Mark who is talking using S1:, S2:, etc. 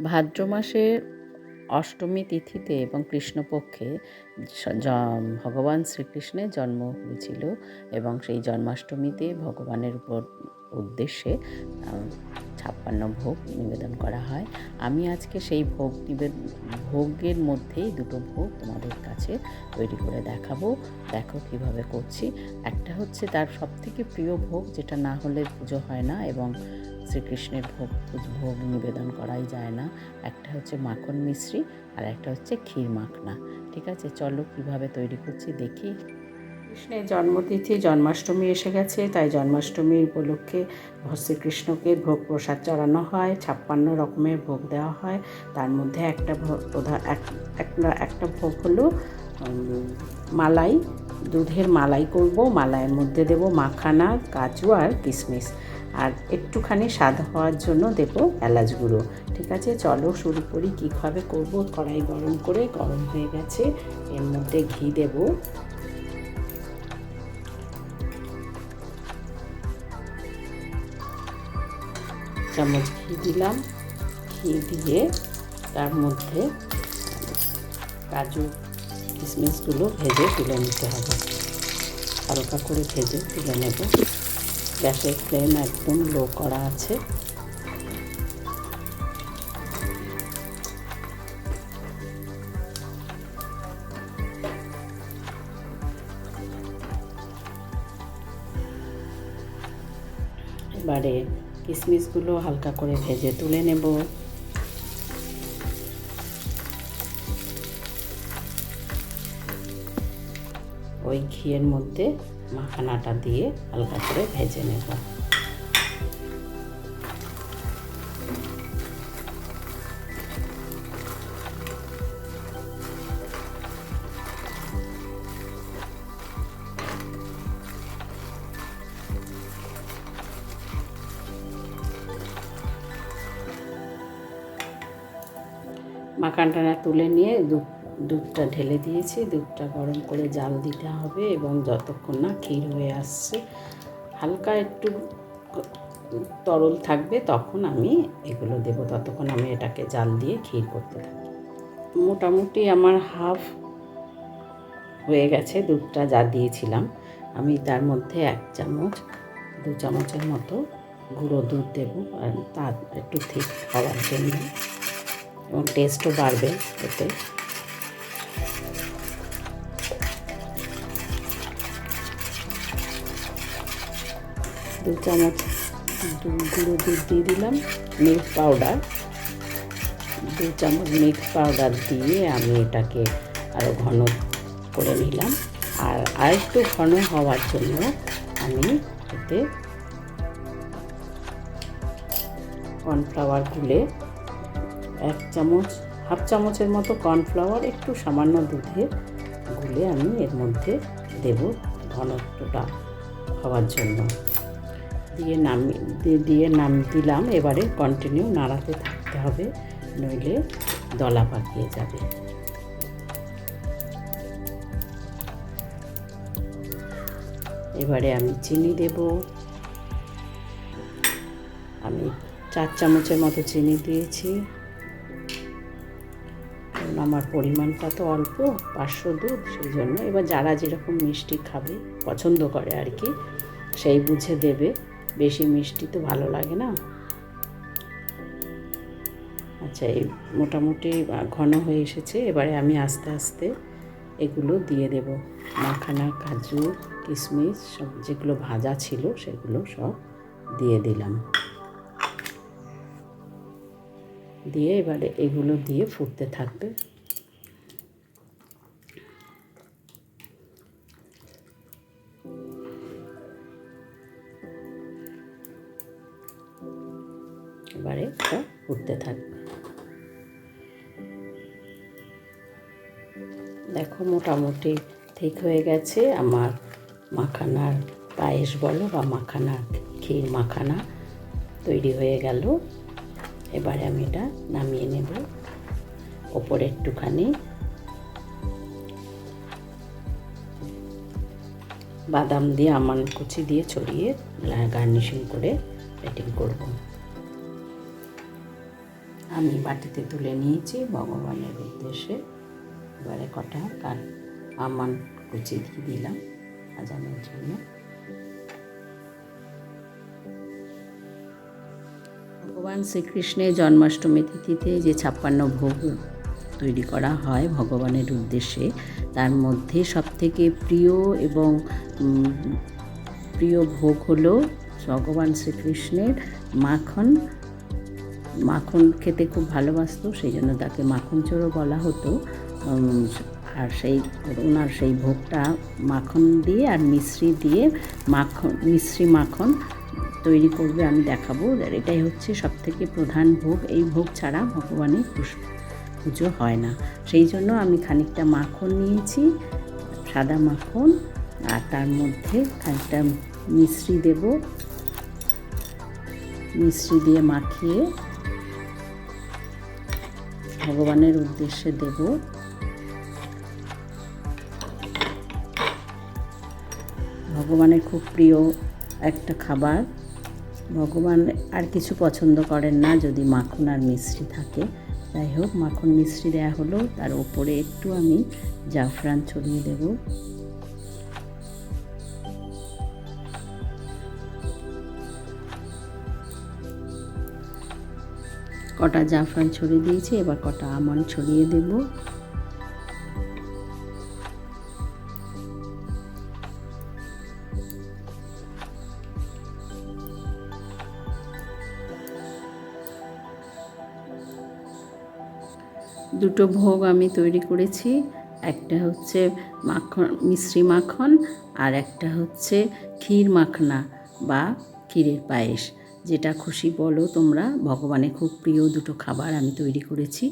S1: ভাদ্র মাসের অষ্টমী তিথিতে এবং কৃষ্ণপক্ষে ভগবান শ্রীকৃষ্ণের জন্ম হয়েছিল এবং সেই জন্মাষ্টমীতে ভগবানের উদ্দেশ্যে 56 ভোগ নিবেদন করা হয়। আমি আজকে সেই ভোগের মধ্যেই দুটো ভোগ তোমাদের কাছে তৈরি করে দেখাবো। দেখো কিভাবে করছি। একটা হচ্ছে তার সবথেকে প্রিয় ভোগ, যেটা না হলে পুজো হয় না এবং শ্রীকৃষ্ণের ভোগ নিবেদন করাই যায় না। একটা হচ্ছে মাখন মিশ্রি আর একটা হচ্ছে ক্ষীর মাখনা। ঠিক আছে, চলো কিভাবে তৈরি করছি দেখি। কৃষ্ণের জন্মতিথি জন্মাষ্টমী এসে গেছে, তাই জন্মাষ্টমীর উপলক্ষে শ্রীকৃষ্ণকে ভোগ প্রসাদ চড়ানো হয়। 56 রকমের ভোগ দেওয়া হয়। তার মধ্যে একটা ভোগ হলো মালাই, দুধের মালাই করব। মালাইয়ের মধ্যে দেব মাখানা, কাজু আর কিশমিশ, আর একটুখানি স্বাদ হওয়ার জন্য দেব এলাচ গুঁড়ো। ঠিক আছে, চলো শুরু করি। কীভাবে করব। কড়াই গরম হয়ে গেছে, এর মধ্যে ঘি দেব। চামচ ঘি দিলাম। ঘি দিয়ে তার মধ্যে কাজু কিশমিশগুলো ভেজে তুলে নিতে হবে। হালকা করে ভেজে তুলে নেব। গ্যাসের ফ্লেম একদম লো করা আছে। এবারে কিশমিশগুলো হালকা করে ভেজে তুলে নেব। ওই ঘিয়ের মধ্যে মাখানাটা দিয়ে হালকা করে ভেজে নেব। মাখানটা তুলে নিয়ে দুধটা ঢেলে দিয়েছি। দুধটা গরম করে জাল দিতে হবে এবং যতক্ষণ না ক্ষীর হয়ে আসছে, হালকা একটু তরল থাকবে, তখন আমি এগুলো দেবো। ততক্ষণ আমি এটাকে জাল দিয়ে ক্ষীর করতে থাকি। মোটামুটি আমার হাফ হয়ে গেছে দুধটা যা দিয়েছিলাম। আমি তার মধ্যে 2 চামচের মতো গুঁড়ো দুধ দেবো, আর তার একটু ঠিক হওয়ার জন্য, এবং টেস্টও বাড়বে এতে। দু চামচ গুঁড়ো দুধ দিয়ে দিলাম। মিল্ক পাউডার 2 চামচ মিল্ক পাউডার দিয়ে আমি এটাকে আরও ঘন করে নিলাম। আর একটু ঘন হওয়ার জন্য আমি এতে কর্নফ্লাওয়ার গুলে হাফ চামচের মতো কর্নফ্লাওয়ার একটু সামান্য দুধে গুলে আমি এর মধ্যে দেব ঘনত্বটা হওয়ার জন্য। দিলাম। এবারে কন্টিনিউ নাড়াতে থাকতে হবে, নইলে দলা পাকিয়ে যাবে। এবারে আমি চিনি দেব। আমি 4 চামচের মতো চিনি দিয়েছি। আমার পরিমাণটা তো অল্প, 500 দুধ, সেই জন্য এবার যারা যেরকম মিষ্টি খাবে, পছন্দ করে আর কি, সেই বুঝে দেবে। বেশি মিষ্টি তো ভালো লাগে না। আচ্ছা, এই মোটামুটি ঘন হয়ে এসেছে। এবারে আমি আস্তে আস্তে এগুলো দিয়ে দেব। মাখানা, কাজু, কিশমিশ সব যেগুলো ভাজা ছিল সেগুলো সব দিয়ে দিলাম। দিয়ে এবারে এগুলো দিয়ে ফুটতে থাকবে। এবারে এটা ফুটতে থাকবে। দেখো মোটামুটি ঠিক হয়ে গেছে আমার মাখানার পায়েস বলো বা মাখানার ক্ষীর মাখানা তৈরি হয়ে গেল। এবারে আমি এটা নামিয়ে নেব। ওপরে একটুখানি বাদাম দিয়ে আমন্ড কুচি দিয়ে ছড়িয়ে গার্নিশিং করে প্লেটিং করব। আমি বাটিতে তুলে নিয়েছি ভগবানের উদ্দেশ্যে। এবারে কটা আমন্ড কুচি দিয়ে দিলাম সাজানোর জন্য। ভগবান শ্রীকৃষ্ণের জন্মাষ্টমী তিথিতে যে 56 ভোগ তৈরি করা হয় ভগবানের উদ্দেশ্যে, তার মধ্যে সবথেকে প্রিয় এবং প্রিয় ভোগ হলো ভগবান শ্রীকৃষ্ণের মাখন। মাখন খেতে খুব ভালোবাসতো, সেই জন্য তাকে মাখন চোরও বলা হতো। আর ওনার সেই ভোগটা মাখন দিয়ে আর মিশ্রি দিয়ে মিশ্রি মাখন তৈরি করবে, আমি দেখাবো। আর এটাই হচ্ছে সবথেকে প্রধান ভোগ। এই ভোগ ছাড়া ভগবানের পুজো হয় না। সেই জন্য আমি খানিকটা মাখন নিয়েছি, সাদা মাখন, আর তার মধ্যে খানিকটা মিশ্রি দেব। মিশ্রি দিয়ে মাখিয়ে ভগবানের উদ্দেশ্যে দেব। ভগবানের খুব প্রিয় একটা খাবার। ভগবান আর কিছু পছন্দ করেন না যদি মাখন আর মিশ্রি থাকে। যাই হোক, মাখন মিশ্রি দেওয়া হলো, তার ওপরে একটু আমি জাফরান ছড়িয়ে দেব। কটা জাফরান ছড়িয়ে দিয়েছি, এবার কটা আমন্ড ছড়িয়ে দেব। দুটো ভোগ আমি তৈরি করেছি, একটা হচ্ছে মিশ্রি মাখন, আর একটা হচ্ছে ক্ষীর মাখনা বা ক্ষীরের পায়েস, যেটা খুশি বলো তোমরা। ভগবানের খুব প্রিয় দুটো খাবার আমি তৈরি করেছি।